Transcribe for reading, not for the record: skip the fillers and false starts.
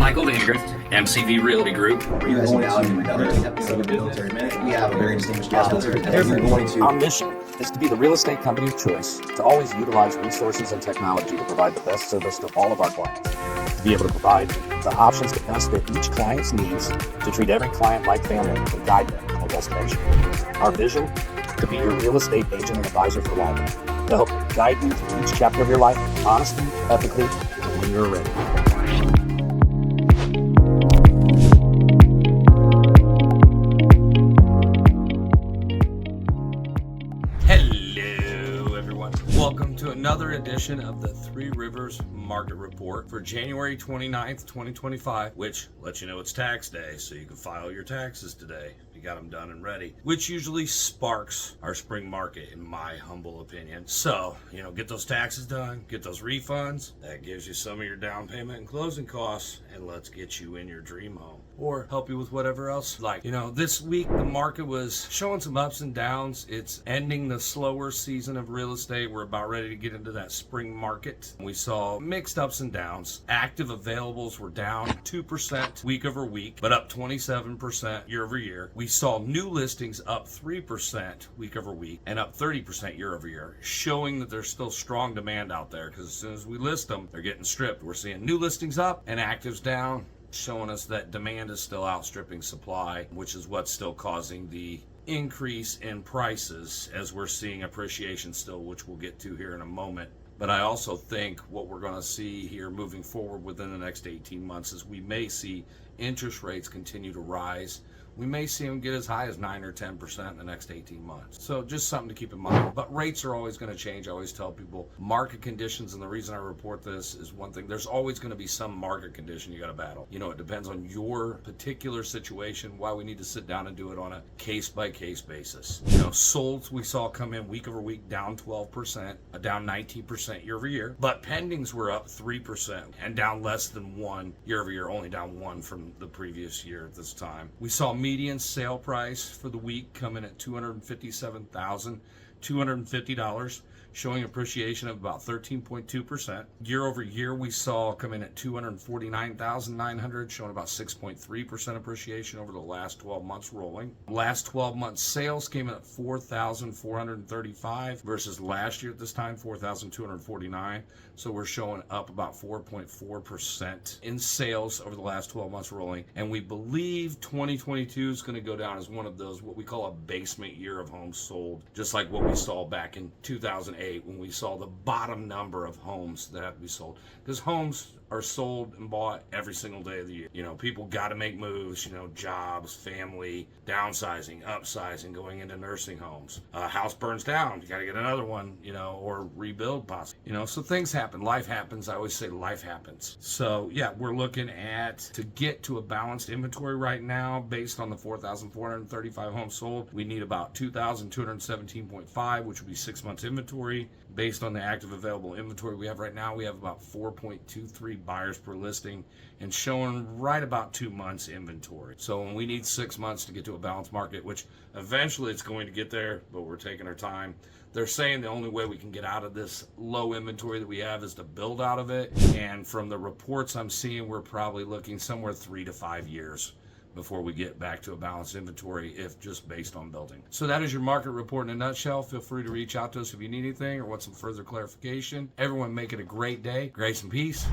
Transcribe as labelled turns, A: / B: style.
A: Michael Landgraf, MCV Realty Group.
B: You guys are now in another episode of Military Minute. We have a very distinguished guest with us.
C: Our mission is to be the real estate company of choice, to always utilize resources and technology to provide the best service to all of our clients, to be able to provide the options to best fit each client's needs, to treat every client like family, and guide them to a destination. Our vision, to be your real estate agent and advisor for life, to help guide you through each chapter of your life, honestly, ethically, and when you're ready.
D: Welcome to another edition of the 3Rivers Market Report for January 29th, 2025, which lets you know it's tax day, so you can file your taxes today. You got them done and ready, which usually sparks our spring market, in my humble opinion. So, get those taxes done, get those refunds. That gives you some of your down payment and closing costs, and let's get you in your dream home or help you with whatever else you like. This week the market was showing some ups and downs. It's ending the slower season of real estate. We're about ready to get into that spring market. We saw mixed ups and downs. Active availables were down 2% week over week, but up 27% year over year. We saw new listings up 3% week over week and up 30% year over year, showing that there's still strong demand out there, because as soon as we list them, they're getting stripped. We're seeing new listings up and actives down, showing us that demand is still outstripping supply, which is what's still causing the increase in prices, as we're seeing appreciation still, which we'll get to here in a moment. But I also think what we're going to see here moving forward within the next 18 months is we may see interest rates continue to rise. We may see them get as high as 9 or 10% in the next 18 months. So just something to keep in mind. But rates are always going to change. I always tell people market conditions, and the reason I report this is one thing. There's always going to be some market condition you got to battle. It depends on your particular situation, why we need to sit down and do it on a case-by-case basis. Solds we saw come in week over week down 12%, down 19% year over year. But pendings were up 3% and down less than 1 year over year, only down 1 from the previous year at this time. We saw median sale price for the week come in at $257,250, showing appreciation of about 13.2%. Year over year, we saw come in at $249,900, showing about 6.3% appreciation over the last 12 months rolling. Last 12 months sales came in at $4,435 versus last year at this time, $4,249. So we're showing up about 4.4% in sales over the last 12 months rolling. And we believe 2022 is going to go down as one of those, what we call a basement year of homes sold, just like what we saw back in 2008 when we saw the bottom number of homes that had to be sold. Because homes are sold and bought every single day of the year. People got to make moves, jobs, family, downsizing, upsizing, going into nursing homes. House burns down, you got to get another one, or rebuild possibly. So things happen, life happens. I always say life happens. So yeah, we're looking at, to get to a balanced inventory right now, based on the 4,435 homes sold, we need about 2,217.5, which would be 6 months inventory. Based on the active available inventory we have right now, we have about 4.23 buyers per listing and showing right about 2 months inventory. So when we need 6 months to get to a balanced market, which eventually it's going to get there, but we're taking our time. They're saying the only way we can get out of this low inventory that we have is to build out of it. And from the reports I'm seeing, we're probably looking somewhere 3 to 5 years before we get back to a balanced inventory, if just based on building. So that is your market report in a nutshell. Feel free to reach out to us if you need anything or want some further clarification. Everyone make it a great day. Grace and peace.